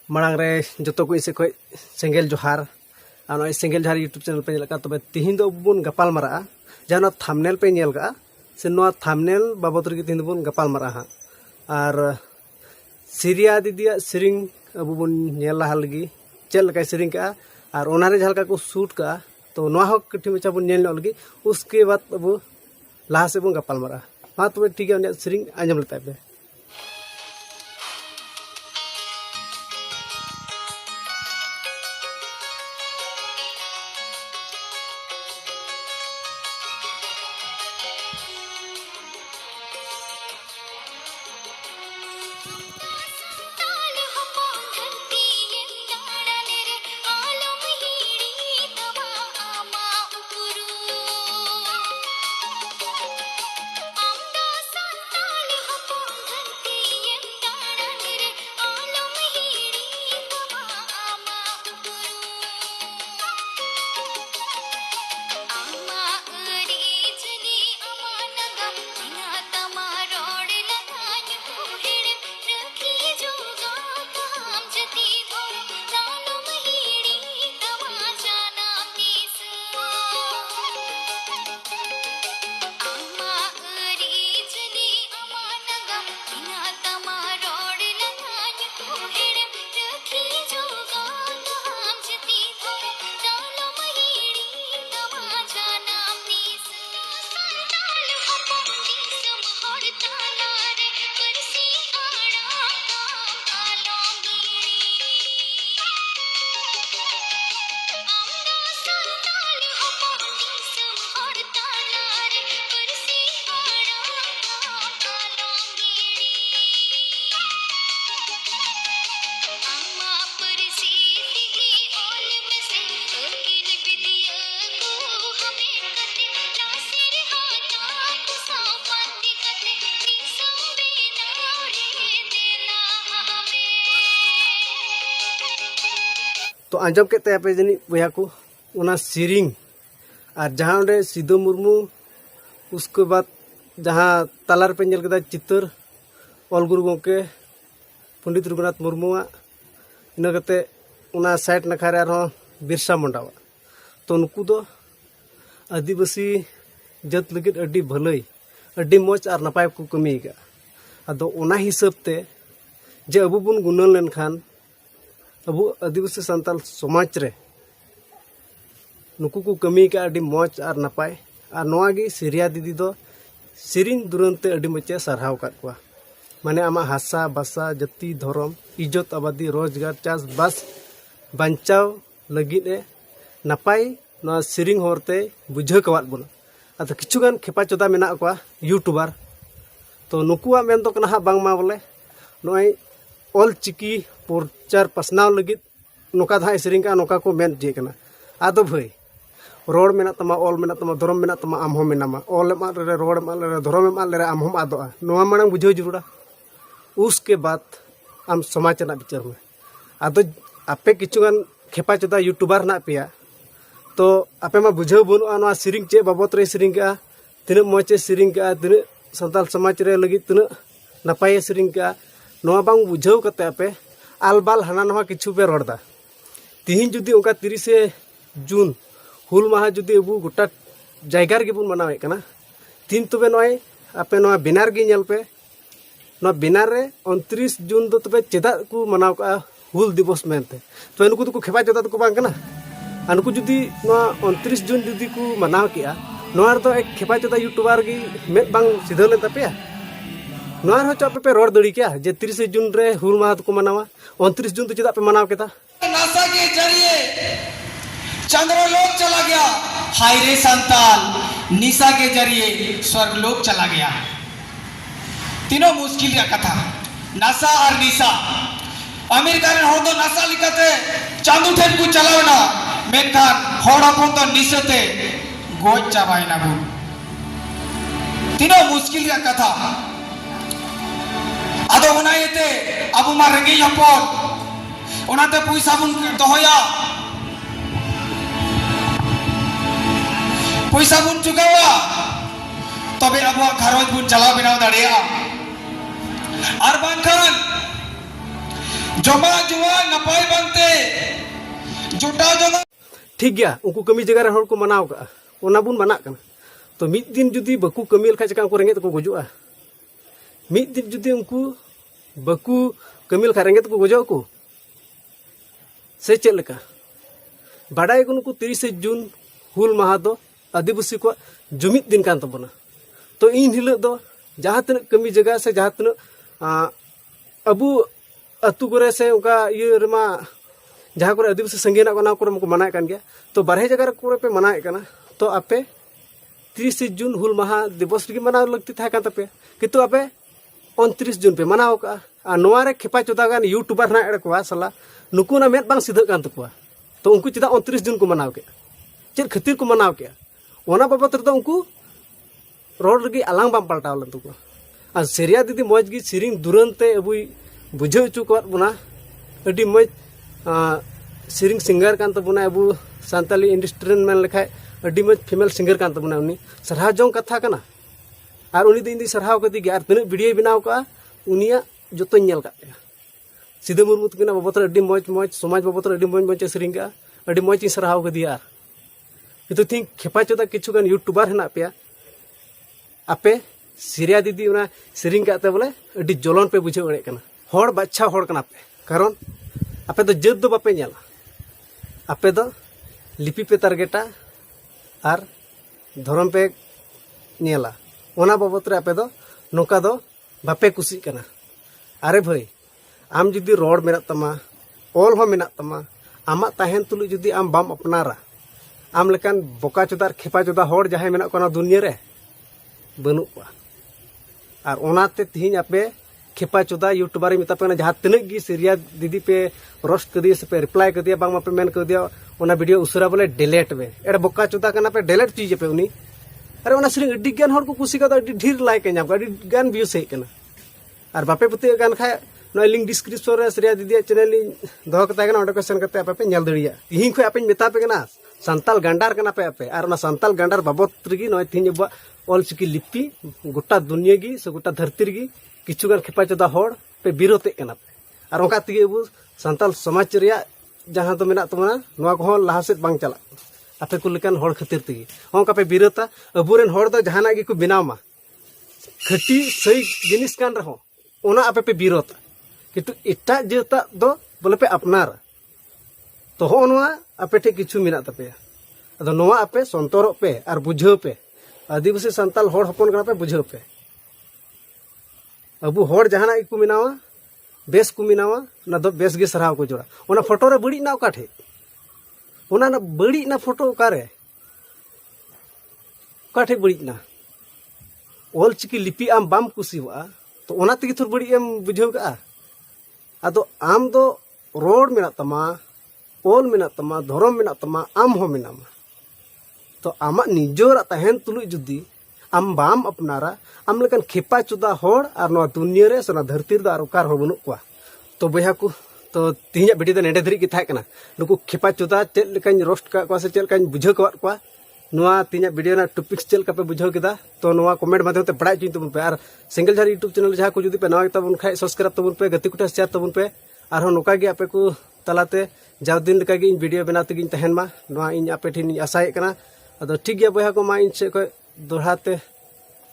मांग रे जो को इसे कोई सेंगेल जोहार और सेंगेल जोहार यूट्यूब चैनल पे नेलका तबे तिहिन दो बुन गपाल मारा जहां थंबनेल पे नेलगा से नो थंबनेल बाबत रे तिहिन बुन गपाल मारा हा और सिरिया दीदिया सिरिंग अब बुन नेल लहा लगी चल लगा सिरिंग का और ओनारे झलका को शूट का तो नो हो कठी मचा बुन नेल लगी उसके बाद अब लहा से बुन गपाल मारा मा तबे ठीक है सिरिंग आंजम लेता पे तो आंजम के पे जनी बया को उना सिरिंग और जहाँ उन्हें सिद्धू मुर्मू उसके बाद जहाँ तालार पे नेल कदा चित्र ऑल गुरु गोंके पंडित रघुनाथ मुर्मुआ इन कते उना साइड नखारे आरो बिरसा मुंडावा तो उनको दो आदिवासी जत लगित अड्डी भलई अड्डी मोच और नपाय को कमी का अदो उना हिसाब ते जे अबु बुन गुनल लेन खान अब आदिवासी सान्ताल समाज रे नुकु को कमी का अड्डी मोच और नपाय और नोआगी सिरिया दीदी दो सिरिंग दुरंते अड्डी मचे सरहाव काट कोआ माने आमा हासा बासा जाति धर्म इज्जत आबादी रोजगार चास बास बांचाव लगित ए नपाय ना सिरिंग होरते बुझे कवात बुन अतो किछुगान खेपा चोदा मेना कोआ यूट्यूबर तो नुकुआ मेन तो कना बांगमा बोले नोय ऑल चिकी प्रचार पसनाव लगित नोका धा सिरिंग का नोका को मेन जे कना आदो भाई रोड मेना तमा ऑल मेना तमा धर्म मेना तमा आम हो मेनामा ऑल मा रे रोड मा रे धर्म मा रे आम हम आदोआ नोआ मांग बुझो जरूरा उसके बाद आम समाज ना विचार में आदो आपे किचुगान खेपा चोदा यूट्यूबर ना पेया तो आपे मा बुझो बनुआ नोआ सिरिंग चे बाबत रे सिरिंग का तिने मोचे सिरिंग का तिने संताल समाज रे लगी तिने नपाय सिरिंग का नोआ बांग बुझो कते आपे आलबाल हाना नोआ किछु पे रोडदा तिहिन जुदी उनका 30 जून हुल माहा जुदी अबु गोटा जायगा रे बुन मनावे कना तीन तबे नोय आपे नोआ बिनार गे नेल पे नोआ बिनार रे 29 जून दो तबे चेदा को मनाव का हुल दिवस मेनते तो एनुकु तो खेपा चोदा तो बांग कना अनको जुदी नोआ 29 जून जुदी को मनाव किया नोआर तो एक खेपा चोदा यूट्यूबर गी में बांग सिधा ले तपेया नोआर हो चापे पे रोड दड़ी क्या जे 30 जून रे हुल माह को मनावा 29 जून तो चेदा पे मनाव केता नासा के जरिए चंद्रलोक चला गया हाय रे संताल निशा के जरिए स्वर्गलोक चला गया तीनों मुश्किल का कथा नासा और निशा अमेरिका रे हो दो नासा लिखते चांदू ठेन को चलावना मेनखान होड़ हपन तो निशते गोज चाबायना बुन तीनों मुश्किल का कथा आदो बनायते अब मा रेंगे हपन ओनाते पैसा बुन दोहया पैसा बुन चुकावा तबे अब घरोज बुन चला बनाव दाड़िया और बांखान जमा जुआ नपाय बनते जुटा जमा ठीक गया उनको कमी जगह रे हर को मनाव का ओना बुन मना कना तो मिद दिन जुदी बकु कमी लखा चका को रेंगे तो गुजुआ मिद दिन जुदी उनको बकु कमी लखा रेंगे तो गुजो को से चल लेका बाडाय को उनको 30 जून हुल माहा दो आदिवासी को जुमिद दिन कान तबना तो इन हिलो दो जहाँ तक कमी जगह से जहाँ तक अबू अतु करे से उनका ये रमा जहाँ को आदिवासी संगीना को मना गया तो बारह जगह को पे मना तो आपे 30 जून हुल महा दिवस रे मना लगती था पे किंतु आपे 29 जून पे मनाव का और नोआरे खेपा चोदा गान यूट्यूबर ना एड़ को साला नुकु ना मेद बांग सिद्ध कान तकुआ तो उनको चिदा 29 जून को मनाव के चेद खातिर को मनाव के ओना बाबत रे उनको रोड लगी आलांग बाम पलटाव लन तकुआ और सेरिया दीदी मौज गी सिरिंग दुरंते अबुई बुझाव चु को बुना अडी मौज सिरिंग सिंगर कान तबुना अबु सांताली इंडस्ट्रियन मेन लेखाय अडी मौज फीमेल सिंगर कान तबुना उनी सरहा जोंग कथा कना और उनी दिन दी सरहाव कदी गे और तिना वीडियो बनाव का उनिया जतो नेल का सिद्धू मुर्मू तकिना बाबत अडी मौज मौज समाज बाबत अडी मौज मौज सिरिंग का अडी मौज सरहाव कदी यार कितु थिंग खेपा चोदा किछु गान यूट्यूबर हेना पे आपे सिरिया दीदी उना सिरिंग काते बोले अडी जलन पे बुझे अड़े कना हड़ बाच्छा हड़ कना पे कारण आपे तो जत दो बापे नेला आपे दो लिपि पे टारगेटा और धर्म पे नेला ओना बाबत रे आपे दो नोका दो बापे कुसी कना अरे भाई आम जुदी रोड मेना तमा ऑल हो मेना तमा आमा ताहेन तुलु जुदी आम बाम अपनारा आम लेकान बोका चोदार खेपा चोदा हड़ जहां मेना कोना दुनिया रे बनु को और ओनाते तिहिन आपे खेपा चोदा यूट्यूबर मिता पे जहाँ तिनक गी सिरिया दीदी पे रोस्ट कर दिए से पे रिप्लाई कर दिया बांग पे मेन कर दिया ओना वीडियो उसरा बोले डिलीट में एड़ा बोका चोदा कना पे डिलीट चीज पे उनी अरे ओना सिरिंग अड्डी गान हर को कुसी का अड्डी ढेर लाइक नाम अड्डी गान व्यूज हेक कना और बापे पति गान खाय न लिंक डिस्क्रिप्शन रे सिरिया दीदी चैनल दो कता कना ओडे को सेन करते आपे नेल दड़िया तिहिन खय आपे मेता पे कना संताल गांडार कना पे आपे और ओना संताल गांडार बाबत रगी न तिहिन अब ऑलचिकी लिपि गोटा दुनिया गी से गोटा धरती रगी किचुगान खेपा चोदा हड़ पे विरोध कना पे और ओका तगे अब संताल समाज रिया जहाँ तो मेना तमना नोआ को लहा सेद बांग चला आपे को लेकान हड़ खातिर तगे ओका पे विरोधा अबुरेन हड़ दो जहाना गी को बनावमा खटी सही जिनिस कान रहो ओना आपे पे विरोधा किंतु एटा जेता दो बोले पे अपनार तो हो नोआ आपे ठे किछु मेना तपे अदो नोआ आपे संतोर पे और बुझाव पे आदिवासी संताल हड़ हपन कना पे बुझाव पे अबू हड़ जहाना को मिनावा बेस को मिनावा ना दो बेस गे सरहाव को जोड़ा ओना फोटो रे बड़ी ना ओका ठे ओना ना बड़ी ना फोटो ओकारे ओका ठे बड़ी ना ऑल चिकी लिपि आम बाम कुसीवा तो ओना तगे थोर बड़ी एम बुझाव का आदो आम दो रोड मेना तमा ऑल मेना तमा धर्म मेना तमा आम हो मेनामा तो आमा निजोरा तहन तुलु जुदी आम बाम अपनारा आम लेकिन खेपा चुदा हड़ और नवा दुनिया रे सोना धरती रे और कार हो बनु को तो बया को तो तिहिया वीडियो नेडे धरी की थाय कना नुकु खेपा चुदा चेल लेकान रोस्ट का को से चेल कान बुझा को नवा तिहिया वीडियो ना टॉपिक्स चेल का पे बुझाव केदा तो नवा कमेंट माध्यम ते बड़ाई चिन तबन पे और सिंगल झार यूट्यूब चैनल जहां को जुदी पे नवा तबन खाय सब्सक्राइब तबन पे गति कुटा शेयर तबन पे और नोका गे आपे को तलाते जाव दिन लेका गे इन वीडियो बनाते गिन तहन मा नवा इन आपे ठिन आशाय कना अदो ठीक गया बया को मा इन से को दोहराते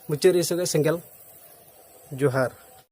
मुचेरी से सिंगल जोहार।